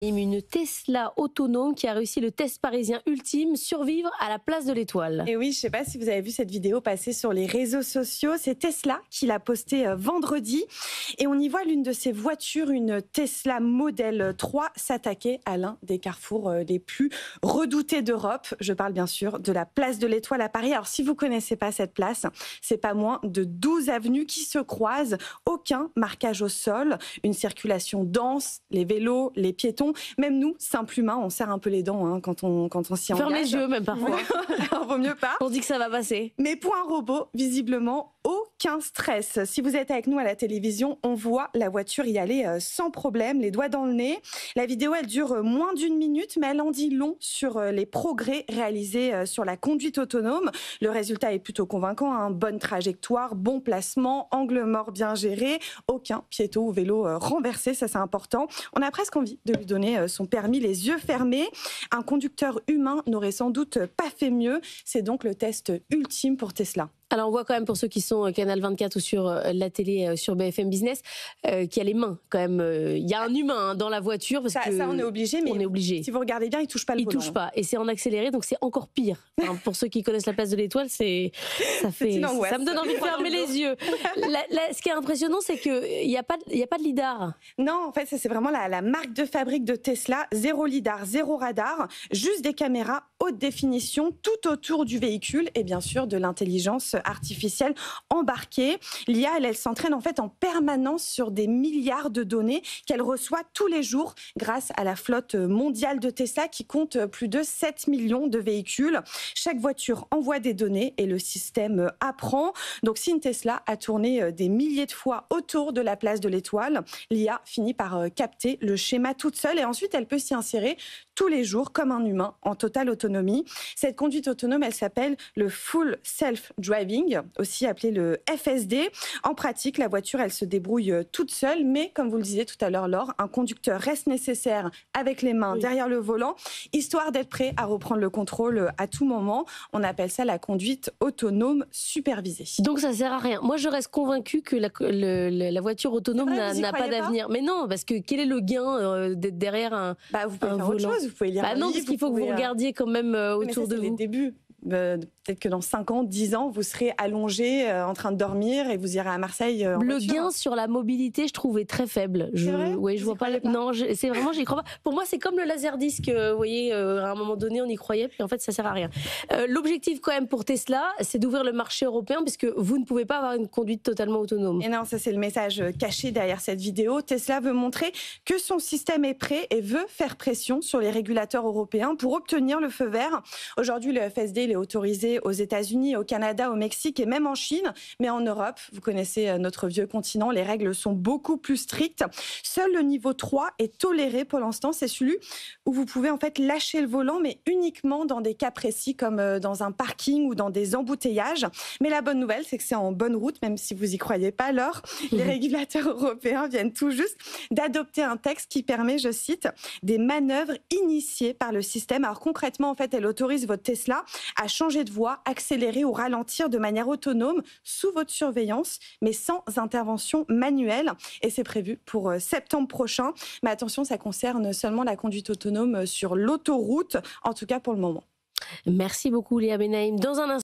Une Tesla autonome qui a réussi le test parisien ultime, survivre à la place de l'Étoile. Et oui, je ne sais pas si vous avez vu cette vidéo passer sur les réseaux sociaux. C'est Tesla qui l'a postée vendredi. Et on y voit l'une de ces voitures, une Tesla Model 3, s'attaquer à l'un des carrefours les plus redoutés d'Europe. Je parle bien sûr de la place de l'Étoile à Paris. Alors si vous ne connaissez pas cette place, c'est pas moins de 12 avenues qui se croisent. Aucun marquage au sol, une circulation dense, les vélos, les piétons. Même nous, simples humains, on serre un peu les dents quand on s'y engage. Ferme les yeux même parfois. Alors, vaut mieux pas. On dit que ça va passer. Mais pour un robot, visiblement, aucun stress. Si vous êtes avec nous à la télévision, on voit la voiture y aller sans problème, les doigts dans le nez. La vidéo, elle dure moins d'1 minute, mais elle en dit long sur les progrès réalisés sur la conduite autonome. Le résultat est plutôt convaincant, bonne trajectoire, bon placement, angle mort bien géré, aucun piéton ou vélo renversé, ça c'est important. On a presque envie de lui donner son permis les yeux fermés. Un conducteur humain n'aurait sans doute pas fait mieux. C'est donc le test ultime pour Tesla. Alors on voit quand même pour ceux qui sont Canal 24 ou sur la télé sur BFM Business qu'il y a les mains quand même. Il y a un humain dans la voiture parce que ça on est obligé, mais on est obligé. Si vous regardez bien, il touche pas le volant. Il touche pas et c'est en accéléré donc c'est encore pire. Enfin, pour ceux qui connaissent la place de l'Étoile, ça me donne envie de fermer les yeux. Ce qui est impressionnant, c'est que il y a pas de lidar. Non, en fait, ça c'est vraiment la marque de fabrique de Tesla. Zéro lidar, zéro radar, juste des caméras haute définition tout autour du véhicule et bien sûr de l'intelligence artificielle embarquée. L'IA, elle s'entraîne en fait en permanence sur des milliards de données qu'elle reçoit tous les jours grâce à la flotte mondiale de Tesla qui compte plus de 7 millions de véhicules. Chaque voiture envoie des données et le système apprend. Donc si une Tesla a tourné des milliers de fois autour de la place de l'Étoile, l'IA finit par capter le schéma toute seule et ensuite elle peut s'y insérer tous les jours comme un humain en totale autonomie. Cette conduite autonome, elle s'appelle le Full Self-Driving, aussi appelé le FSD. En pratique, la voiture, elle se débrouille toute seule, mais comme vous le disiez tout à l'heure, Laure, un conducteur reste nécessaire avec les mains derrière le volant, histoire d'être prêt à reprendre le contrôle à tout moment. On appelle ça la conduite autonome supervisée. Donc ça sert à rien. Moi, je reste convaincue que la voiture autonome n'a pas d'avenir. Mais non, parce que quel est le gain d'être derrière un vous pouvez faire volant. autre chose, vous pouvez lire un livre. Non, parce qu'il faut que vous regardiez quand même autour de vous. C'est les débuts. Peut-être que dans 5 ans, 10 ans, vous serez allongé en train de dormir et vous irez à Marseille en Le voiture. gain sur la mobilité, je trouve, est très faible. C'est vrai ? Oui, je vois pas. Non, c'est vraiment, j'y crois pas. Pour moi, c'est comme le laserdisc. Vous voyez, à un moment donné, on y croyait, puis en fait, ça sert à rien. L'objectif, quand même, pour Tesla, c'est d'ouvrir le marché européen, puisque vous ne pouvez pas avoir une conduite totalement autonome. Et non, ça c'est le message caché derrière cette vidéo. Tesla veut montrer que son système est prêt et veut faire pression sur les régulateurs européens pour obtenir le feu vert. Aujourd'hui, le FSD il est autorisé aux États-Unis, au Canada, au Mexique et même en Chine. Mais en Europe, vous connaissez notre vieux continent, les règles sont beaucoup plus strictes. Seul le niveau 3 est toléré pour l'instant. C'est celui où vous pouvez en fait lâcher le volant, mais uniquement dans des cas précis comme dans un parking ou dans des embouteillages. Mais la bonne nouvelle, c'est que c'est en bonne route, même si vous y croyez pas. Alors, les régulateurs européens viennent tout juste d'adopter un texte qui permet, je cite, des manœuvres initiées par le système. Alors concrètement, en fait, elle autorise votre Tesla à changer de voie, accélérer ou ralentir de manière autonome sous votre surveillance, mais sans intervention manuelle. Et c'est prévu pour septembre prochain. Mais attention, ça concerne seulement la conduite autonome sur l'autoroute, en tout cas pour le moment. Merci beaucoup, Léa Benaïm. Dans un instant,